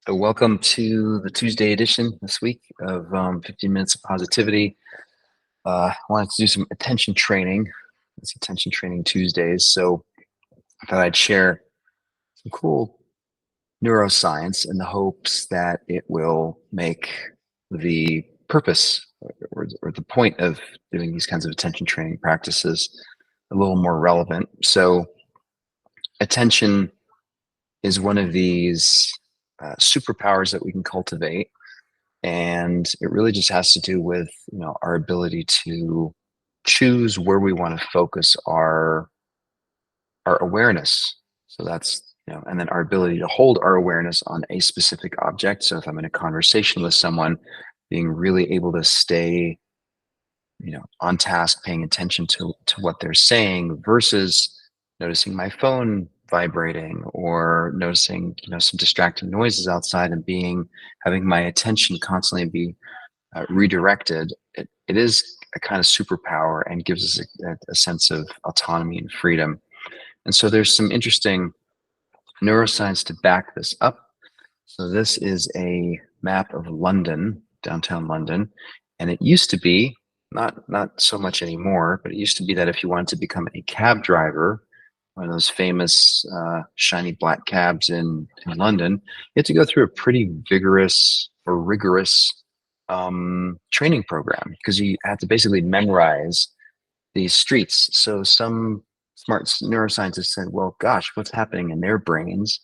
So welcome to the Tuesday edition this week of 15 Minutes of Positivity. I wanted to do some attention training. It's Attention Training Tuesdays. So I thought I'd share some cool neuroscience in the hopes that it will make the purpose or the point of doing these kinds of attention training practices a little more relevant. So attention is one of these superpowers that we can cultivate. And it really just has to do with, our ability to choose where we want to focus our awareness. So that's, and then our ability to hold our awareness on a specific object. So if I'm in a conversation with someone, being really able to stay, on task, paying attention to what they're saying versus noticing my phone vibrating or noticing, some distracting noises outside and having my attention constantly be redirected. It is a kind of superpower and gives us a sense of autonomy and freedom. And so there's some interesting neuroscience to back this up. So this is a map of London, downtown London, and it used to be not so much anymore, but it used to be that if you wanted to become a cab driver, one of those famous shiny black cabs in London, you had to go through a pretty vigorous or rigorous training program because you had to basically memorize these streets. So some smart neuroscientists said, well, gosh, what's happening in their brains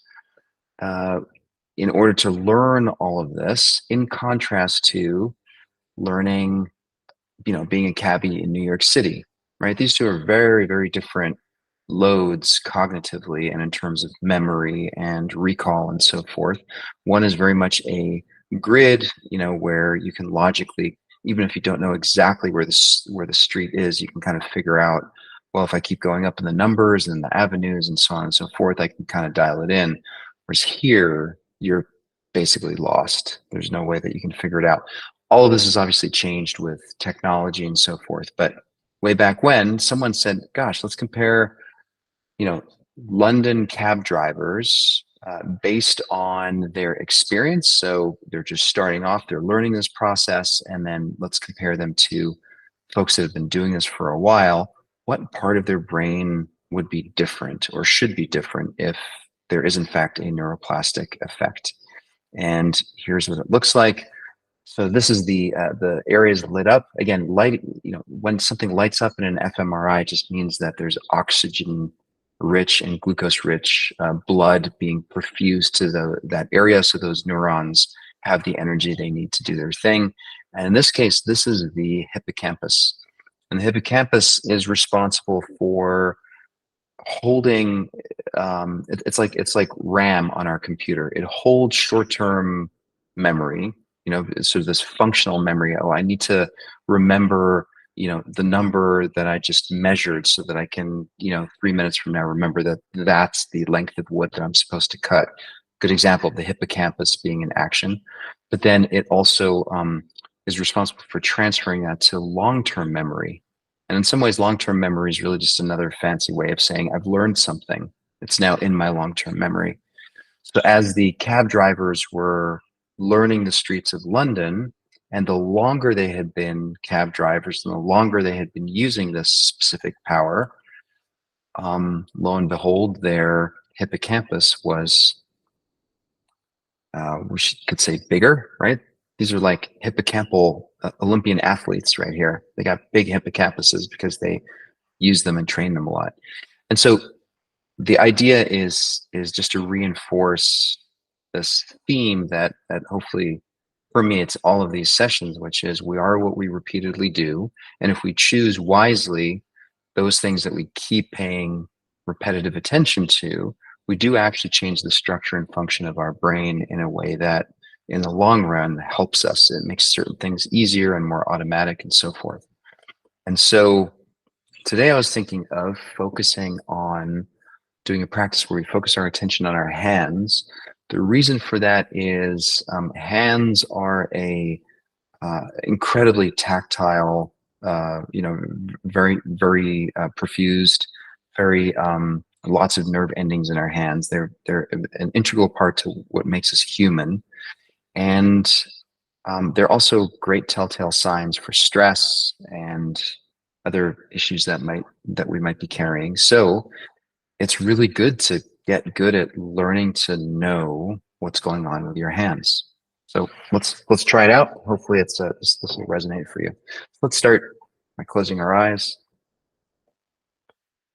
in order to learn all of this, in contrast to learning, being a cabbie in New York City, right? These two are very, very different loads cognitively and in terms of memory and recall and so forth. One is very much a grid, where you can logically, even if you don't know exactly where the street is, you can kind of figure out, well, if I keep going up in the numbers and the avenues and so on and so forth, I can kind of dial it in. Whereas here, you're basically lost. There's no way that you can figure it out. All of this has obviously changed with technology and so forth. But way back when, someone said, gosh, let's compare, London cab drivers based on their experience. So they're just starting off, they're learning this process, and then let's compare them to folks that have been doing this for a while. What part of their brain would be different or should be different if there is in fact a neuroplastic effect? And here's what it looks like. So this is the areas lit up. Again, light, when something lights up in an fMRI, it just means that there's oxygen rich and glucose rich blood being perfused to that area, so those neurons have the energy they need to do their thing. And in this case, this is the hippocampus. And the hippocampus is responsible for holding it's like RAM on our computer. It holds short-term memory, sort of this functional memory. Oh, I need to remember, the number that I just measured so that I can, 3 minutes from now, remember that that's the length of wood that I'm supposed to cut. Good example of the hippocampus being in action. But then it also is responsible for transferring that to long-term memory. And in some ways, long-term memory is really just another fancy way of saying I've learned something. It's now in my long-term memory. So as the cab drivers were learning the streets of London, and the longer they had been cab drivers, and the longer they had been using this specific power, lo and behold, their hippocampus was, could say, bigger, right? These are like hippocampal Olympian athletes right here. They got big hippocampuses because they use them and train them a lot. And so the idea is just to reinforce this theme that hopefully permeates all of these sessions, which is we are what we repeatedly do. And if we choose wisely those things that we keep paying repetitive attention to, we do actually change the structure and function of our brain in a way that in the long run helps us. It makes certain things easier and more automatic and so forth. And so today I was thinking of focusing on doing a practice where we focus our attention on our hands. The reason for that is hands are a incredibly tactile, very, very perfused, very lots of nerve endings in our hands. They're an integral part to what makes us human. And they're also great telltale signs for stress and other issues that we might be carrying. So it's really good to get good at learning to know what's going on with your hands. So let's try it out. Hopefully, this will resonate for you. Let's start by closing our eyes.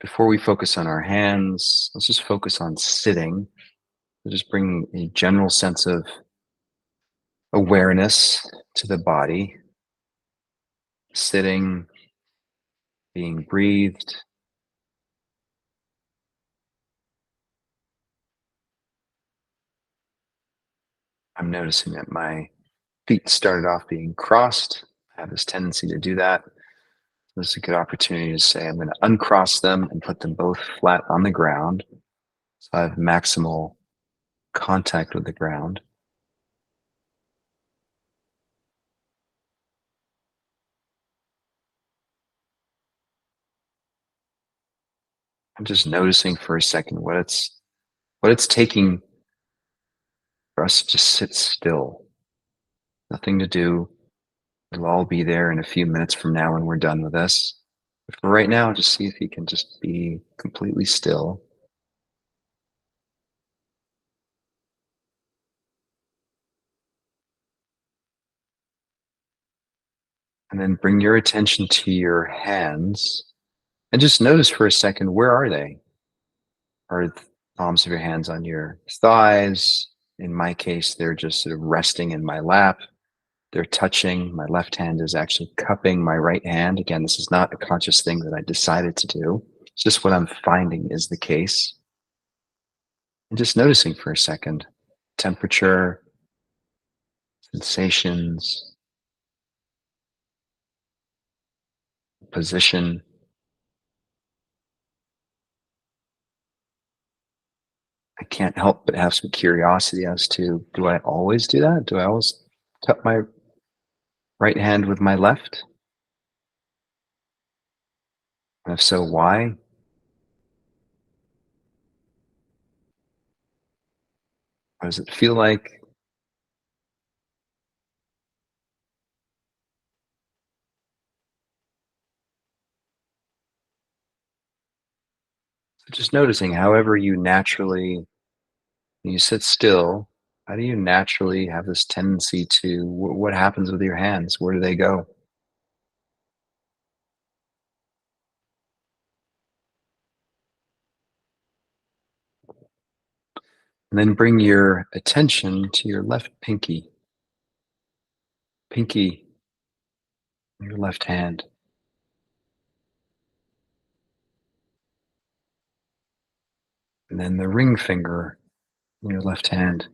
Before we focus on our hands, let's just focus on sitting. Just bring a general sense of awareness to the body, sitting, being breathed. I'm noticing that my feet started off being crossed. I have this tendency to do that. This is a good opportunity to say I'm going to uncross them and put them both flat on the ground. So I have maximal contact with the ground. I'm just noticing for a second what it's taking for us to just sit still. Nothing to do. We'll all be there in a few minutes from now when we're done with this. But for right now, just see if you can just be completely still. And then bring your attention to your hands and just notice for a second, where are they? Are the palms of your hands on your thighs? In my case, they're just sort of resting in my lap. They're touching. My left hand is actually cupping my right hand. Again, this is not a conscious thing that I decided to do. It's just what I'm finding is the case. And just noticing for a second temperature, sensations, position. I can't help but have some curiosity as to, do I always do that? Do I always cup my right hand with my left? And if so, why? What does it feel like? So just noticing however you sit still, how do you naturally have this tendency to, what happens with your hands? Where do they go? And then bring your attention to your left pinky, your left hand, and then the ring finger in your left hand,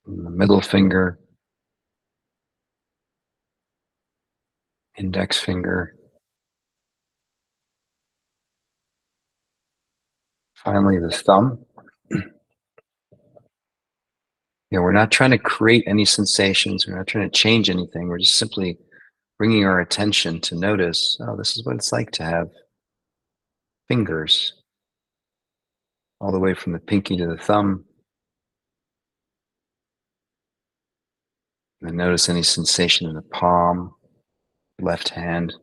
and the middle finger, index finger, finally the thumb. We're not trying to create any sensations. We're not trying to change anything. We're just simply bringing our attention to notice, oh, this is what it's like to have fingers all the way from the pinky to the thumb. And notice any sensation in the palm, left hand.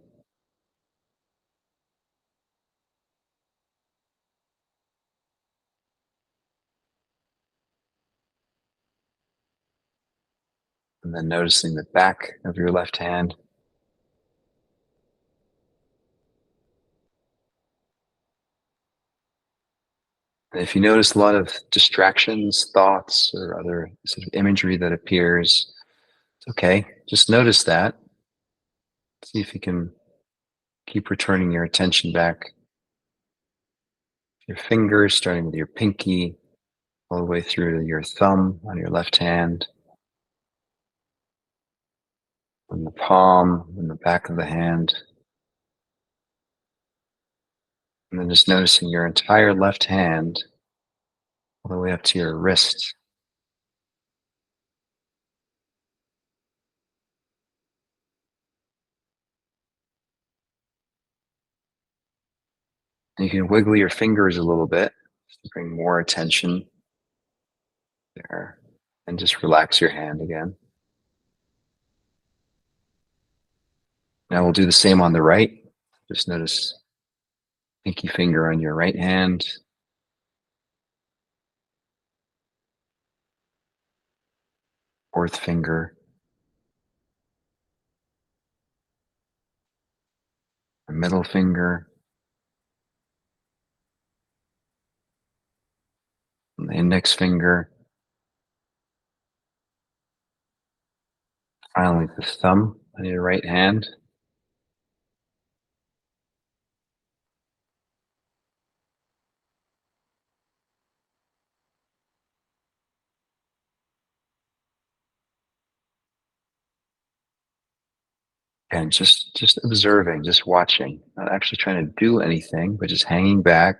And then noticing the back of your left hand. And if you notice a lot of distractions, thoughts, or other sort of imagery that appears, it's okay. Just notice that. See if you can keep returning your attention back. Your fingers, starting with your pinky, all the way through to your thumb on your left hand, and the palm, and the back of the hand. And then just noticing your entire left hand all the way up to your wrist. And you can wiggle your fingers a little bit to bring more attention. there. And just relax your hand again. Now we'll do the same on the right. Just notice pinky finger on your right hand, fourth finger, the middle finger, and the index finger, finally the thumb on your right hand. And just observing, just watching, not actually trying to do anything, but just hanging back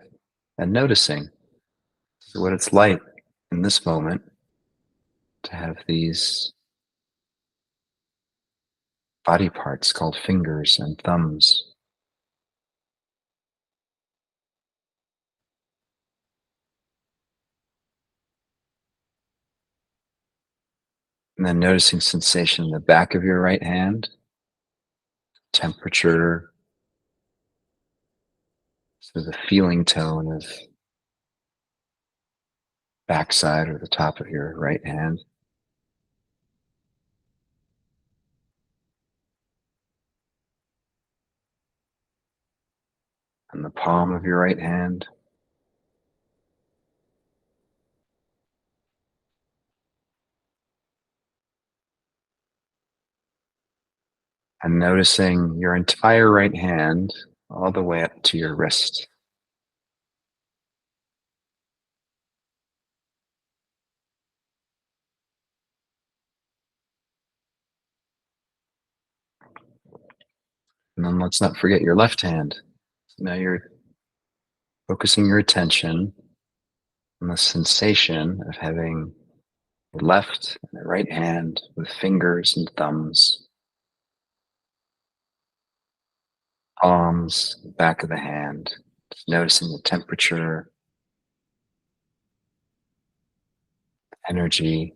and noticing what it's like in this moment to have these body parts called fingers and thumbs. And then noticing sensation in the back of your right hand, temperature, so the feeling tone of backside or the top of your right hand. And the palm of your right hand. And noticing your entire right hand all the way up to your wrist. And then let's not forget your left hand. So now you're focusing your attention on the sensation of having the left and the right hand with fingers and thumbs, palms, back of the hand, just noticing the temperature, energy,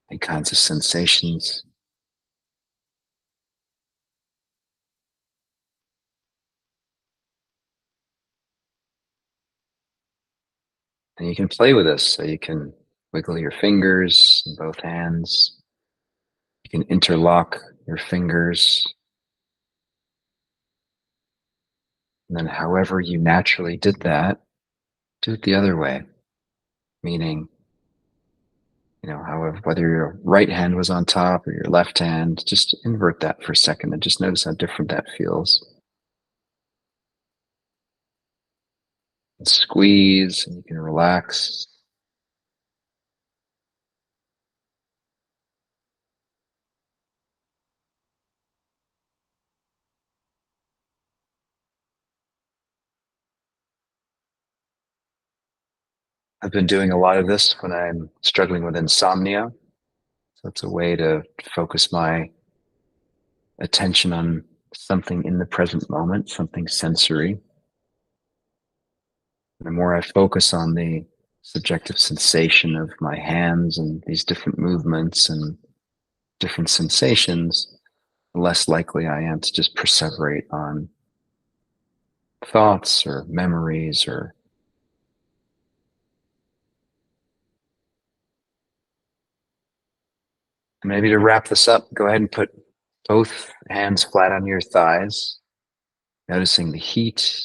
any kinds of sensations. And you can play with this. So you can wiggle your fingers in both hands. You can interlock your fingers. And then however you naturally did that, do it the other way. Meaning, however, whether your right hand was on top or your left hand, just invert that for a second and just notice how different that feels. And squeeze, and you can relax. I've been doing a lot of this when I'm struggling with insomnia. So it's a way to focus my attention on something in the present moment, something sensory. The more I focus on the subjective sensation of my hands and these different movements and different sensations, the less likely I am to just perseverate on thoughts or memories or maybe to wrap this up, go ahead and put both hands flat on your thighs, noticing the heat.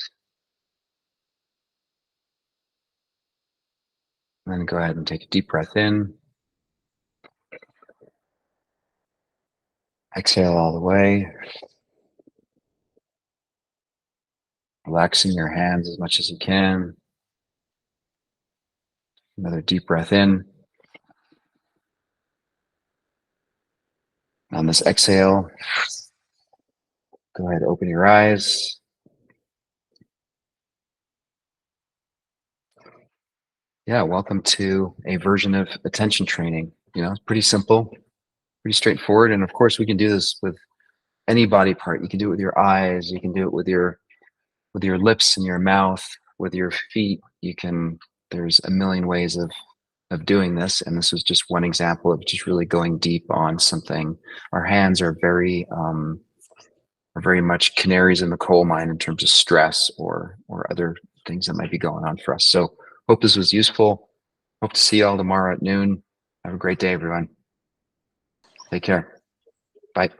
And then go ahead and take a deep breath in. Exhale all the way. Relaxing your hands as much as you can. Another deep breath in. On this exhale, go ahead, open your eyes. Yeah, welcome to a version of attention training. It's pretty simple, pretty straightforward. And of course, we can do this with any body part. You can do it with your eyes. You can do it with your lips and your mouth, with your feet. You can there's a million ways of doing this, and this was just one example of just really going deep on something. Our hands are very much canaries in the coal mine in terms of stress or other things that might be going on for us. So hope this was useful. Hope to see you all tomorrow at noon. Have a great day, everyone. Take care. Bye.